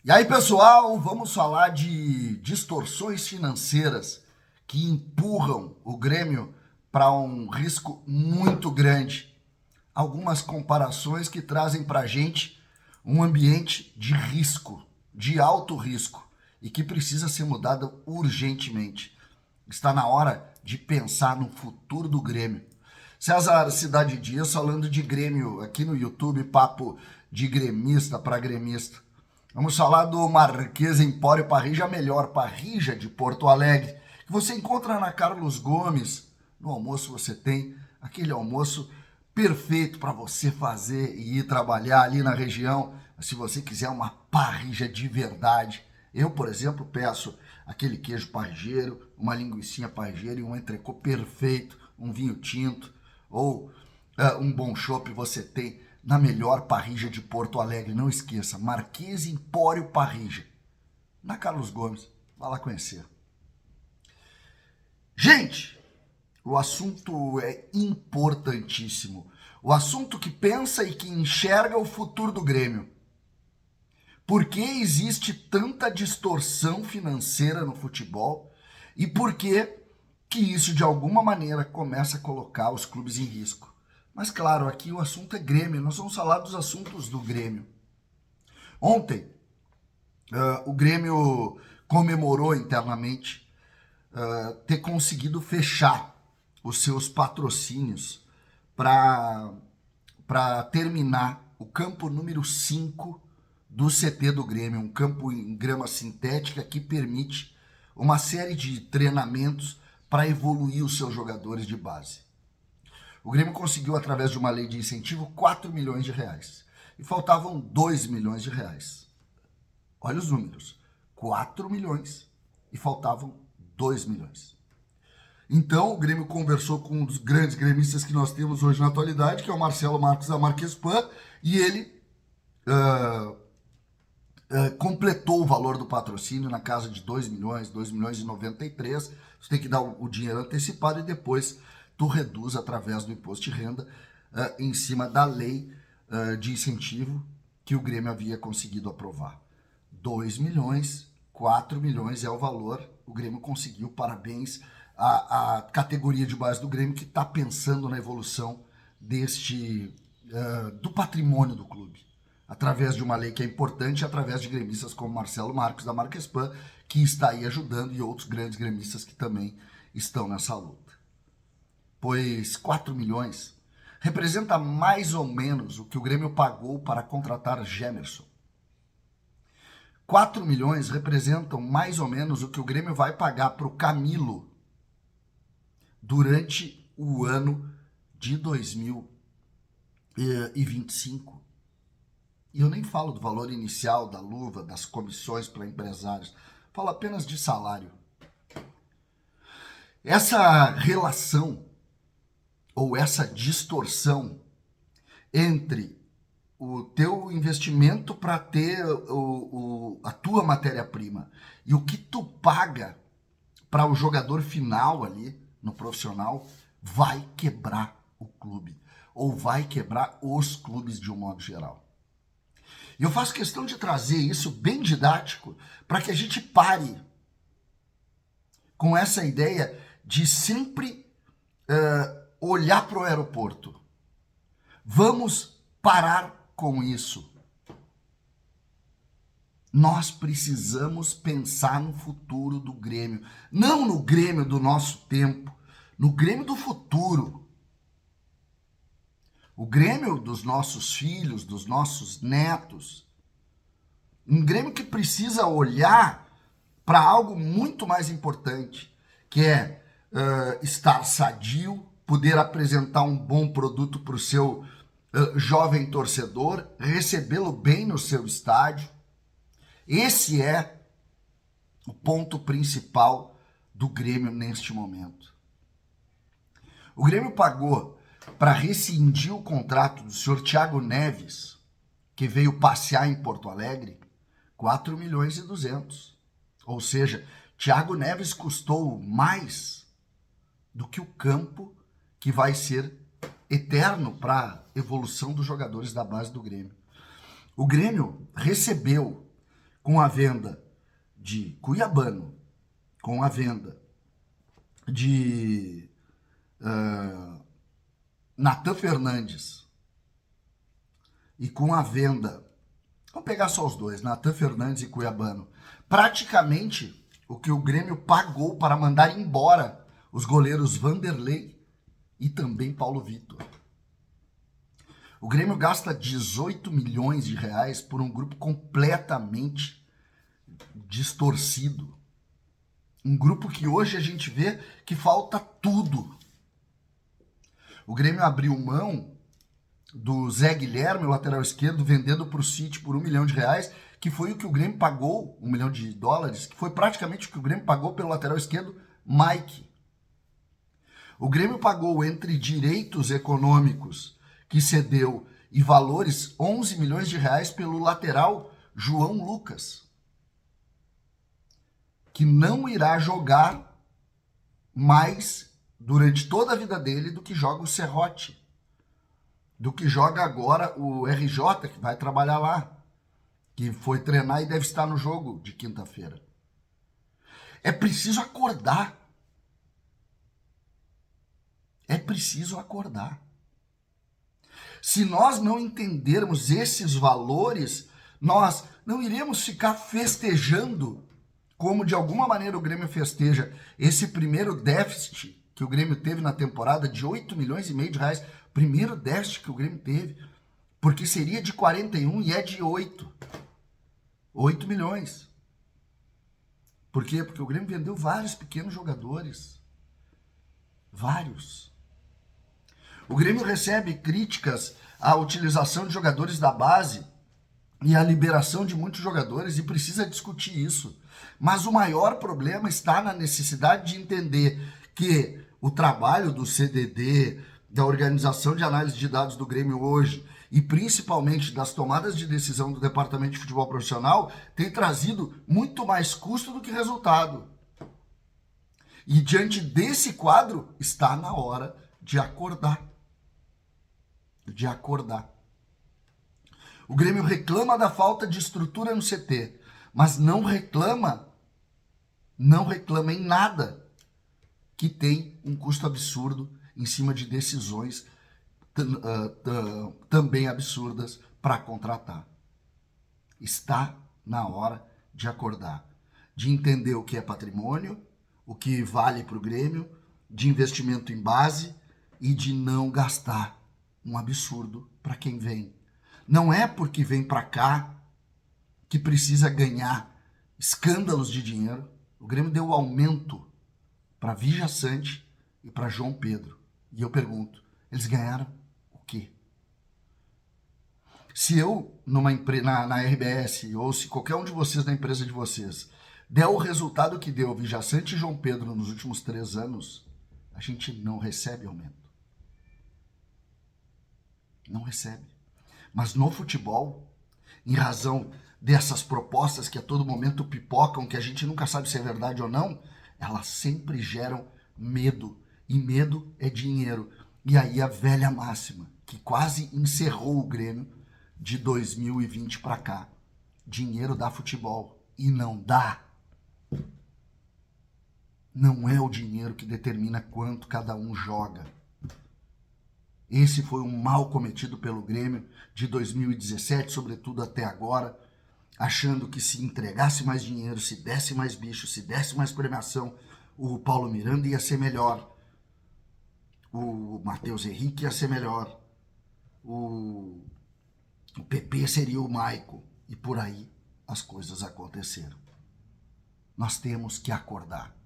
E aí, pessoal, vamos falar de distorções financeiras que empurram o Grêmio para um risco muito grande. Algumas comparações que trazem para a gente um ambiente de risco, de alto risco, e que precisa ser mudado urgentemente. Está na hora de pensar no futuro do Grêmio. César Cidade Dias falando de Grêmio aqui no YouTube, papo de gremista para gremista. Vamos falar do Marquês Empório Parrija, a melhor parrija de Porto Alegre, que você encontra na Carlos Gomes. No almoço você tem aquele almoço perfeito para você fazer e ir trabalhar ali na região. Se você quiser uma parrija de verdade, eu, por exemplo, peço aquele queijo parrigeiro, uma linguicinha parrigeira e um entrecô perfeito, um vinho tinto ou um bom chopp você tem na melhor parrija de Porto Alegre. Não esqueça, Marquês Empório Parrija, na Carlos Gomes. Vá lá conhecer. Gente, o assunto é importantíssimo. O assunto que pensa e que enxerga o futuro do Grêmio. Por que existe tanta distorção financeira no futebol e por que isso de alguma maneira começa a colocar os clubes em risco? Mas claro, aqui o assunto é Grêmio, nós vamos falar dos assuntos do Grêmio. Ontem, o Grêmio comemorou internamente ter conseguido fechar os seus patrocínios para terminar o campo número 5 do CT do Grêmio, um campo em grama sintética que permite uma série de treinamentos para evoluir os seus jogadores de base. O Grêmio conseguiu, através de uma lei de incentivo, 4 milhões de reais. E faltavam 2 milhões de reais. Olha os números. 4 milhões e faltavam 2 milhões. Então, o Grêmio conversou com um dos grandes gremistas que nós temos hoje na atualidade, que é o Marcelo Marcos da Marquespan, e ele completou o valor do patrocínio na casa de 2 milhões e 93. Você tem que dar o dinheiro antecipado e depois tu reduz através do imposto de renda em cima da lei de incentivo que o Grêmio havia conseguido aprovar. 2 milhões, 4 milhões é o valor, o Grêmio conseguiu, parabéns à categoria de base do Grêmio que está pensando na evolução do patrimônio do clube, através de uma lei que é importante, através de gremistas como Marcelo Marcos da Marquespan, que está aí ajudando, e outros grandes gremistas que também estão nessa luta. Pois 4 milhões representa mais ou menos o que o Grêmio pagou para contratar Gemerson. 4 milhões representam mais ou menos o que o Grêmio vai pagar para o Camilo durante o ano de 2025. E eu nem falo do valor inicial da luva, das comissões para empresários, falo apenas de salário. Essa relação ou essa distorção entre o teu investimento para ter a tua matéria-prima e o que tu paga para o jogador final ali no profissional vai quebrar o clube ou vai quebrar os clubes de um modo geral. E eu faço questão de trazer isso bem didático para que a gente pare com essa ideia de sempre olhar para o aeroporto. Vamos parar com isso. Nós precisamos pensar no futuro do Grêmio. Não no Grêmio do nosso tempo, no Grêmio do futuro. O Grêmio dos nossos filhos, dos nossos netos. Um Grêmio que precisa olhar para algo muito mais importante, que é estar sadio, poder apresentar um bom produto para o seu jovem torcedor, recebê-lo bem no seu estádio. Esse é o ponto principal do Grêmio neste momento. O Grêmio pagou para rescindir o contrato do senhor Thiago Neves, que veio passear em Porto Alegre, 4 milhões e 200. Ou seja, Thiago Neves custou mais do que o campo que vai ser eterno para a evolução dos jogadores da base do Grêmio. O Grêmio recebeu com a venda de Cuiabano, com a venda de Natan Fernandes e com a venda, vamos pegar só os dois, Natan Fernandes e Cuiabano, praticamente o que o Grêmio pagou para mandar embora os goleiros Vanderlei e também Paulo Vitor. O Grêmio gasta 18 milhões de reais por um grupo completamente distorcido. Um grupo que hoje a gente vê que falta tudo. O Grêmio abriu mão do Zé Guilherme, o lateral esquerdo, vendendo para o City por R$1 milhão, que foi o que o Grêmio pagou, $1 milhão, que foi praticamente o que o Grêmio pagou pelo lateral esquerdo, Mike. O Grêmio pagou entre direitos econômicos que cedeu e valores R$11 milhões pelo lateral João Lucas, que não irá jogar mais durante toda a vida dele do que joga o Serrote, do que joga agora o RJ, que vai trabalhar lá, que foi treinar e deve estar no jogo de quinta-feira. É preciso acordar. É preciso acordar. Se nós não entendermos esses valores, nós não iremos ficar festejando como de alguma maneira o Grêmio festeja esse primeiro déficit que o Grêmio teve na temporada de R$8,5 milhões, primeiro déficit que o Grêmio teve, porque seria de 41 e é de 8 milhões. Por quê? Porque o Grêmio vendeu vários pequenos jogadores. Vários. O Grêmio recebe críticas à utilização de jogadores da base e à liberação de muitos jogadores e precisa discutir isso. Mas o maior problema está na necessidade de entender que o trabalho do CDD, da Organização de Análise de Dados do Grêmio hoje, e principalmente das tomadas de decisão do Departamento de Futebol Profissional, tem trazido muito mais custo do que resultado. E diante desse quadro, está na hora de acordar. De acordar. O Grêmio reclama da falta de estrutura no CT, mas não reclama em nada que tem um custo absurdo em cima de decisões também absurdas para contratar. Está na hora de acordar, de entender o que é patrimônio, o que vale para o Grêmio, de investimento em base e de não gastar um absurdo para quem vem. Não é porque vem para cá que precisa ganhar escândalos de dinheiro. O Grêmio deu aumento para Vija Sante e para João Pedro. E eu pergunto, eles ganharam o quê? Se eu, na RBS, ou se qualquer um de vocês na empresa de vocês, der o resultado que deu Vija Sante e João Pedro nos últimos 3 anos, a gente não recebe aumento. Não recebe. Mas no futebol, em razão dessas propostas que a todo momento pipocam, que a gente nunca sabe se é verdade ou não, elas sempre geram medo. E medo é dinheiro. E aí a velha máxima, que quase encerrou o Grêmio de 2020 para cá. Dinheiro dá futebol. E não dá. Não é o dinheiro que determina quanto cada um joga. Esse foi um mal cometido pelo Grêmio de 2017, sobretudo até agora, achando que se entregasse mais dinheiro, se desse mais bicho, se desse mais premiação, o Paulo Miranda ia ser melhor, o Matheus Henrique ia ser melhor, o PP seria o Maico, e por aí as coisas aconteceram. Nós temos que acordar.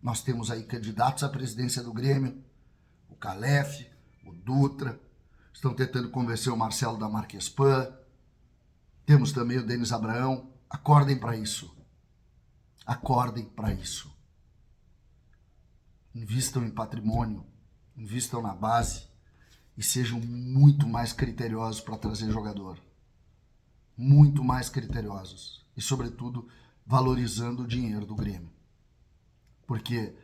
Nós temos aí candidatos à presidência do Grêmio, o Calef, o Dutra, estão tentando convencer o Marcelo da Marquespan, temos também o Denis Abraão. Acordem para isso. Acordem para isso. Invistam em patrimônio, invistam na base e sejam muito mais criteriosos para trazer jogador. Muito mais criteriosos. E, sobretudo, valorizando o dinheiro do Grêmio. Porque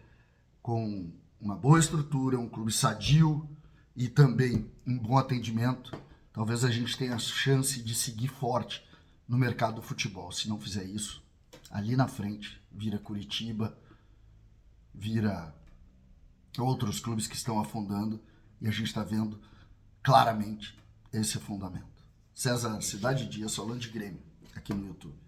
com uma boa estrutura, um clube sadio e também um bom atendimento, talvez a gente tenha a chance de seguir forte no mercado do futebol. Se não fizer isso, ali na frente vira Curitiba, vira outros clubes que estão afundando, e a gente está vendo claramente esse afundamento. César Cidade Dias falando de Grêmio aqui no YouTube.